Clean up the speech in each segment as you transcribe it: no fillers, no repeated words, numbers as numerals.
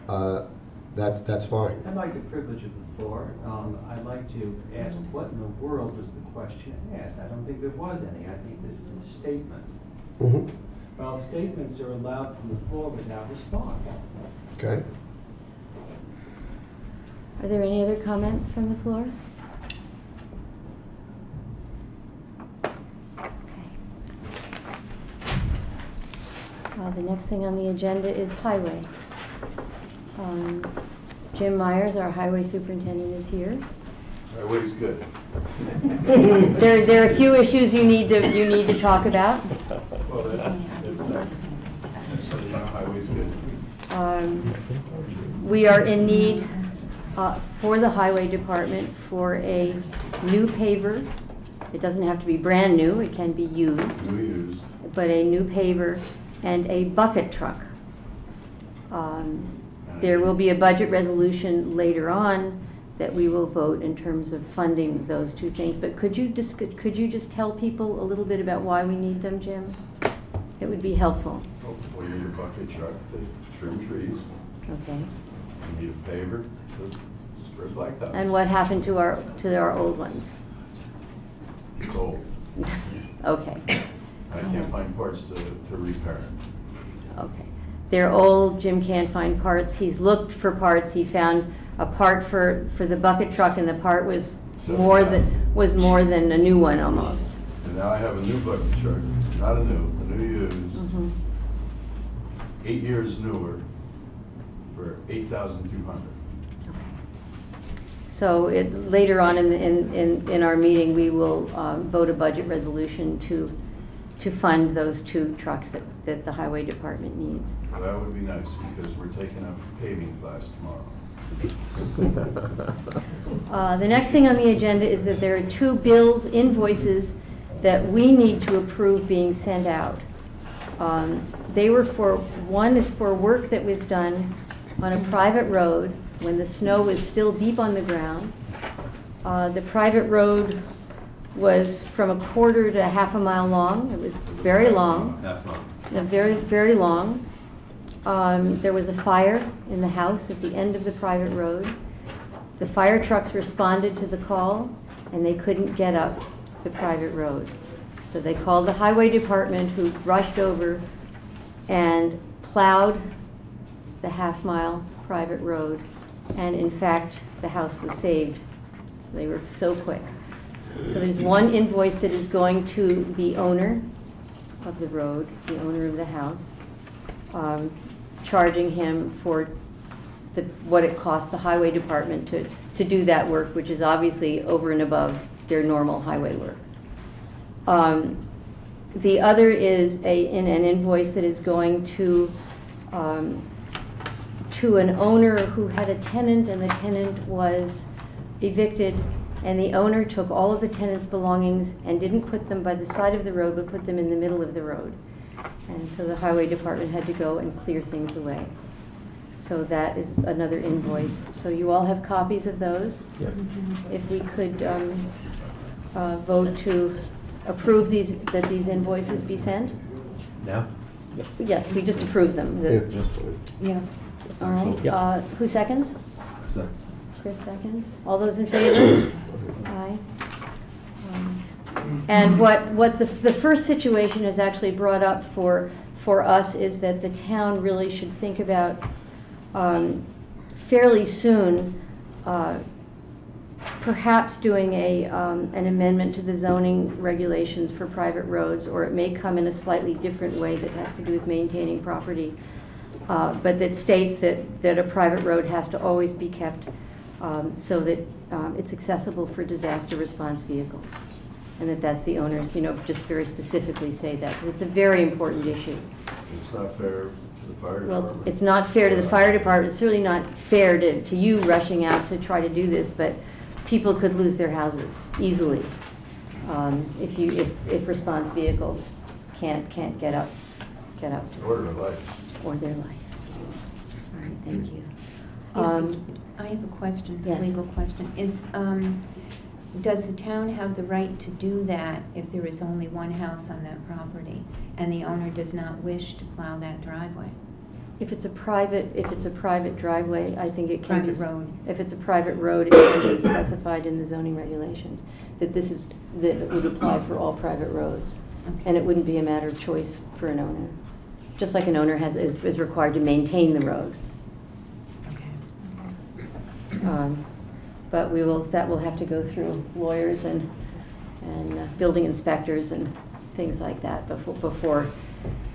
that's fine. I'd like the privilege of the floor. I'd like to ask what in the world was the question asked? I don't think there was any. I think this was a statement. Mm-hmm. Well, statements are allowed from the floor without response. Okay. Are there any other comments from the floor? Okay. The next thing on the agenda is highway. Jim Myers, our highway superintendent, is here. Highway's good. There are a few issues you need to talk about. Well, that's next. Highway's good. We are in need for the highway department for a new paver. It doesn't have to be brand new, it can be used. New used. But a new paver and a bucket truck. There will be a budget resolution later on that we will vote in terms of funding those two things. But could you just tell people a little bit about why we need them, Jim? It would be helpful. We need a bucket truck to trim trees. Okay. We need a paver to spread blacktop. And what happened to our old ones? It's old. Okay. I can't find parts to repair it. Okay. They're old. Jim can't find parts. He's looked for parts. He found a part for the bucket truck, and the part was more than a new one almost. And now I have a new bucket truck, not a new used, 8 years newer for $8,200. So later on in our meeting, we will vote a budget resolution to fund those two trucks that the highway department needs. Well, that would be nice, because we're taking up paving class tomorrow. The next thing on the agenda is that there are two invoices that we need to approve being sent out. One is for work that was done on a private road when the snow was still deep on the ground. The private road was from a quarter to half a mile long. It was very long. Half mile. Very, very long. There was a fire in the house at the end of the private road. The fire trucks responded to the call, and they couldn't get up the private road. So they called the highway department, who rushed over and plowed the half-mile private road. And in fact, the house was saved. They were so quick. So there's one invoice that is going to the owner of the road, the owner of the house, charging him for what it cost the highway department to do that work, which is obviously over and above their normal highway work. The other is an invoice that is going to an owner who had a tenant, and the tenant was evicted, and the owner took all of the tenant's belongings and didn't put them by the side of the road, but put them in the middle of the road. And so the highway department had to go and clear things away. So that is another invoice. So you all have copies of those? Yep. If we could vote to approve that these invoices be sent? Now? Yes, we just approve them. Yeah. All right. Yep. Who seconds? Second. Chris seconds. All those in favor? Aye. And what the first situation is actually brought up for us is that the town really should think about fairly soon perhaps doing an amendment to the zoning regulations for private roads, or it may come in a slightly different way that has to do with maintaining property, but that states that a private road has to always be kept so that it's accessible for disaster response vehicles, and that's the owners, just very specifically say that, because it's a very important issue. It's not fair to the fire department. Well, it's not fair to the fire department. It's certainly not fair to you rushing out to try to do this, but people could lose their houses easily if response vehicles can't get up to Or their life. or their life. All right, thank you. I have a question, Yes. a legal question. Does the town have the right to do that if there is only one house on that property and the owner does not wish to plow that driveway? If it's a private driveway, I think it can be. Private road. If it's a private road, it can be specified in the zoning regulations that that it would apply for all private roads. Okay. And it wouldn't be a matter of choice for an owner. Just like an owner is required to maintain the road. Okay. But that will have to go through lawyers and building inspectors and things like that before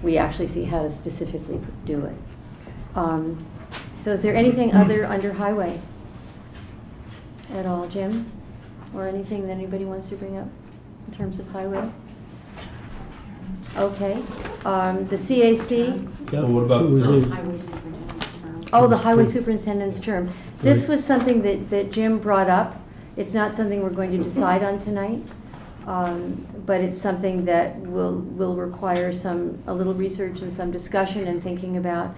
we actually see how to specifically do it. So is there anything other under highway at all, Jim? Or anything that anybody wants to bring up in terms of highway? Okay. The CAC? Well, what about Highway superintendent's term. Oh, the highway superintendent's term. This was something that Jim brought up. It's not something we're going to decide on tonight, but it's something that will require a little research and some discussion and thinking about.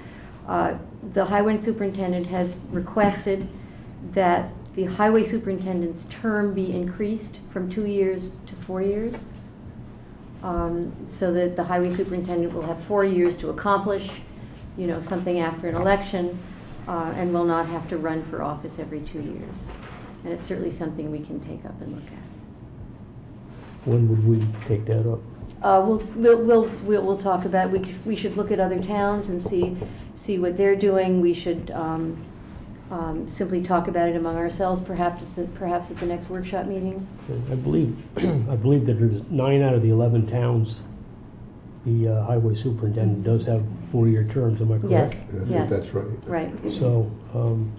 The highway superintendent has requested that the highway superintendent's term be increased from 2 years to 4 years, so that the highway superintendent will have 4 years to accomplish, something after an election, and will not have to run for office every 2 years. And it's certainly something we can take up and look at. When would we take that up? We'll talk about it. We should look at other towns and see what they're doing. We should simply talk about it among ourselves, perhaps at the next workshop meeting. I believe that there's 9 out of the 11 towns, the highway superintendent does have 4-year terms, am I correct? Yes, I think yes. that's right. Right. So, and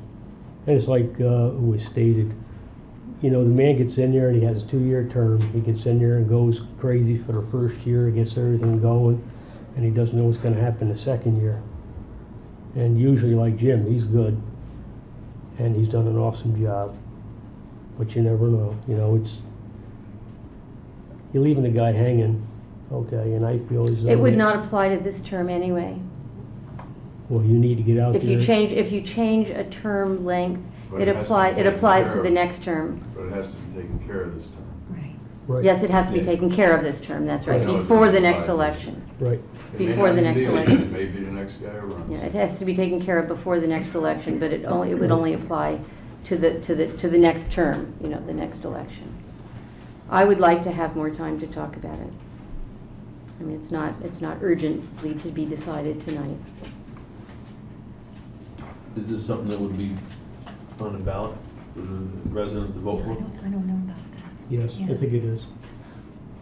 it's like it was stated, the man gets in there and he has a 2-year term. He gets in there and goes crazy for the first year, he gets everything going, and he doesn't know what's going to happen the second year. And usually, like Jim, he's good, and he's done an awesome job. But you never know, you're leaving the guy hanging, okay, and I feel as though... It would not apply to this term anyway. Well, you need to get out If there. you change a term length, But it it has to be taken applies care to of. the next term. But it has to be taken care of this time. Right. Right. Yes, it has to be Yeah. taken care of this term, that's right, I know it before the doesn't next apply to election. Right. It may Before not the even next be election. It may be the next guy who runs. Yeah, it has to be taken care of before the next election, but it would only apply to the next term, the next election. I would like to have more time to talk about it. I mean, it's not urgently to be decided tonight. Is this something that would be on the ballot for the residents to vote Yeah, for? I don't know about that. Yes, Yeah. I think it is.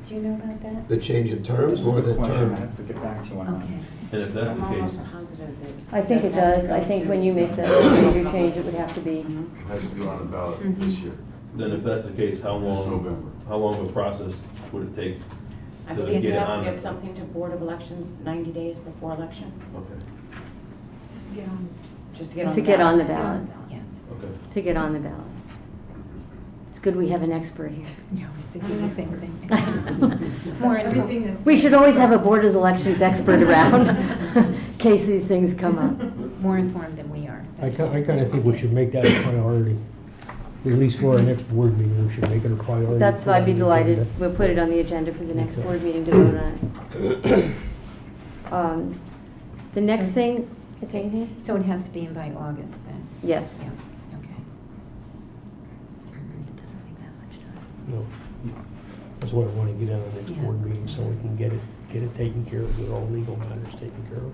Do you know about that? The change in terms or the Question I term? have to get back to you on. Okay. And if that's the I'm case, almost positive that I think it have to does. go I think to- when you make the major change, it would have to be. It has to be on the ballot Mhm. this year. then if that's the case, how This long, November. how long of a process would it take I to believe get you it have on to the... get something to Board of Elections 90 days before election, Okay, just to get on To the get on the ballot. ballot. Yeah. okay. To get on the ballot. It's good we have an expert here. Yeah, I was thinking the same thing. More info. We should always have a Board of Elections expert around in case these things come up. More informed than we are. I kind of think we should make that a priority. At least for our next board meeting, we should make it a priority. I'd be delighted. agenda. We'll put it on the agenda for the next Okay. board meeting to vote on it. The next thing, is there anything else? So it has to be in by August then? Yes. Yeah, okay. It doesn't take that much time. No. That's what I want to get on the next Yeah. board meeting, so we can get it taken care of, with all legal matters taken care of.